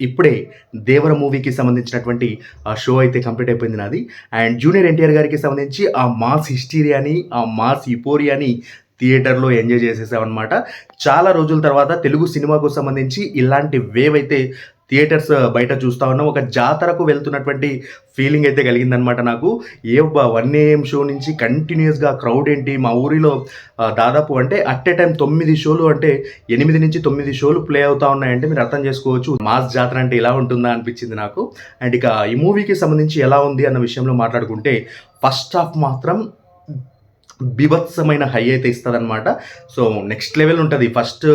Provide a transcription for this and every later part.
ఇప్పుడే 'దేవర' మూవీకి సంబంధించినటువంటి షో అయితే కంప్లీట్ అయిపోయింది నాది. అండ్ జూనియర్ ఎన్టీఆర్ గారికి సంబంధించి ఆ మాస్ హిస్టీరియాని, ఆ మాస్ యుపోరియాని థియేటర్‌లో ఎంజాయ్ చేసేసామనమాట. చాలా రోజుల తర్వాత తెలుగు సినిమాకు సంబంధించి ఇలాంటి వేవ్ అయితే థియేటర్స్ బయట చూస్తా ఉన్నాం. ఒక జాతరకు వెళ్తున్నటువంటి ఫీలింగ్ అయితే కలిగిందనమాట నాకు. 1 AM షో నుంచి కంటిన్యూయస్‌గా క్రౌడ్ ఏంటి మా ఊరిలో దాదాపు అంటే అట్ ఎ టైమ్ 9 షోలు అంటే 8-9 షోలు ప్లే అవుతా ఉన్నాయంటే మీరు అర్థం చేసుకోవచ్చు. మాస్ జాతర అంటే ఇలా ఉంటుందా అనిపించింది నాకు. అండ్ ఇక ఈ మూవీకి సంబంధించి ఎలా ఉంది అన్న విషయంలో మాట్లాడుకుంటే ఫస్ట్ హాఫ్ మాత్రం బీభత్సమైన హై అయితే ఇస్తదనమాట. సో, నెక్స్ట్ లెవెల్ ఉంటది. ఫస్ట్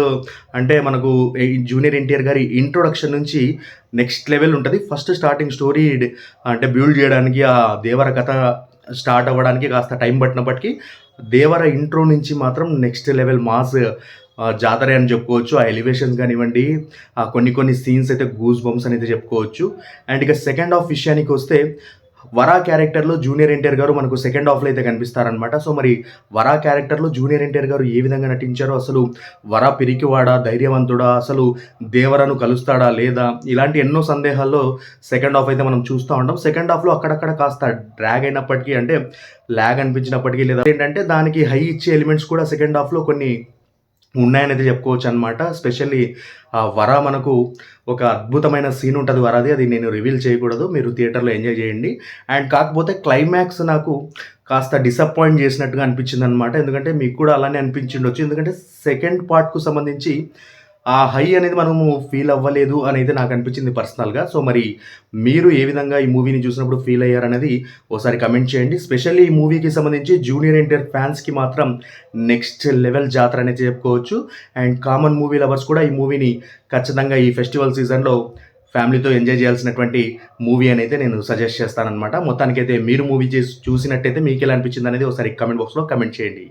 అంటే మనకు ఈ జూనియర్ ఎన్టీఆర్ గారి ఇంట్రొడక్షన్ నుంచి నెక్స్ట్ లెవెల్ ఉంటది. ఫస్ట్ స్టార్టింగ్ స్టోరీ అంటే బిల్డ్ చేయడానికి ఆ దేవర కథ స్టార్ట్ అవ్వడానికి కాస్త టైం పట్టినప్పటికీ, దేవర ఇంట్రో నుంచి మాత్రం నెక్స్ట్ లెవెల్ మాస్ జాతరే అని చెప్పుకోవచ్చు. ఆ ఎలివేషన్స్ కానివ్వండి, కొన్ని సీన్స్ అయితే గూస్ బంప్స్ అనేది చెప్పుకోవచ్చు. అండ్ ఇక సెకండ్ హాఫ్ విషయానికొస్తే వరా క్యారెక్టర్‌లో జూనియర్ ఎన్టీఆర్ గారు మనకు సెకండ్ హాఫ్‌లో అయితే కనిపిస్తారనమాట. సో, మరి వరా క్యారెక్టర్‌లో జూనియర్ ఎన్టీఆర్ గారు ఏ విధంగా నటించారో, అసలు వరా పిరికివాడా? ధైర్యవంతుడా? అసలు దేవరను కలుస్తాడా? లేదా? ఇలాంటి ఎన్నో సందేహాల్లో సెకండ్ హాఫ్ అయితే మనం చూస్తా ఉంటాం. సెకండ్ హాఫ్‌లో అక్కడక్కడ కాస్త డ్రాగ్ అయినప్పటికీ అంటే లాగ్ అనిపించినప్పటికీ లేదా ఏంటంటే దానికి హై ఇచ్చే ఎలిమెంట్స్ కూడా సెకండ్ హాఫ్‌లో కొన్ని ఉన్నాయనైతే చెప్పుకోవచ్చనమాట. స్పెషల్లీ వర మనకు ఒక అద్భుతమైన సీన్ ఉంటది వరది. అది నేను రివీల్ చేయకూడదు. మీరు థియేటర్‌లో ఎంజాయ్ చేయండి. అండ్ కాకపోతే క్లైమాక్స్ నాకు కాస్త డిసప్పాయింట్ చేసినట్టుగా అనిపించిందనమాట. ఎందుకంటే మీకు కూడా అలానే అనిపించుండొచ్చు. ఎందుకంటే సెకండ్ పార్ట్‌కు సంబంధించి ఆ హై అనేది మనము ఫీల్ అవ్వలేదు అనైతే నాకు అనిపించింది పర్సనల్‌గా. సో, మరి మీరు ఏ విధంగా ఈ మూవీని చూసినప్పుడు ఫీల్ అయ్యారనేది ఓసారి కమెంట్ చేయండి. స్పెషల్లీ ఈ మూవీకి సంబంధించి జూనియర్ ఎన్టీఆర్ ఫ్యాన్స్‌కి మాత్రం నెక్స్ట్ లెవెల్ జాతర అనేది చెప్పుకోవచ్చు. అండ్ కామన్ మూవీ లవర్స్ కూడా ఈ మూవీని ఖచ్చితంగా ఈ ఫెస్టివల్ సీజన్‌లో ఫ్యామిలీతో ఎంజాయ్ చేయాల్సినటువంటి మూవీ అనైతే నేను సజెస్ట్ చేస్తాననమాట. మొత్తానికైతే మీరు మూవీ చూసినట్టయితే మీకెలా అనిపించిందనేది ఒకసారి కామెంట్ బాక్స్‌లో కామెంట్ చేయండి.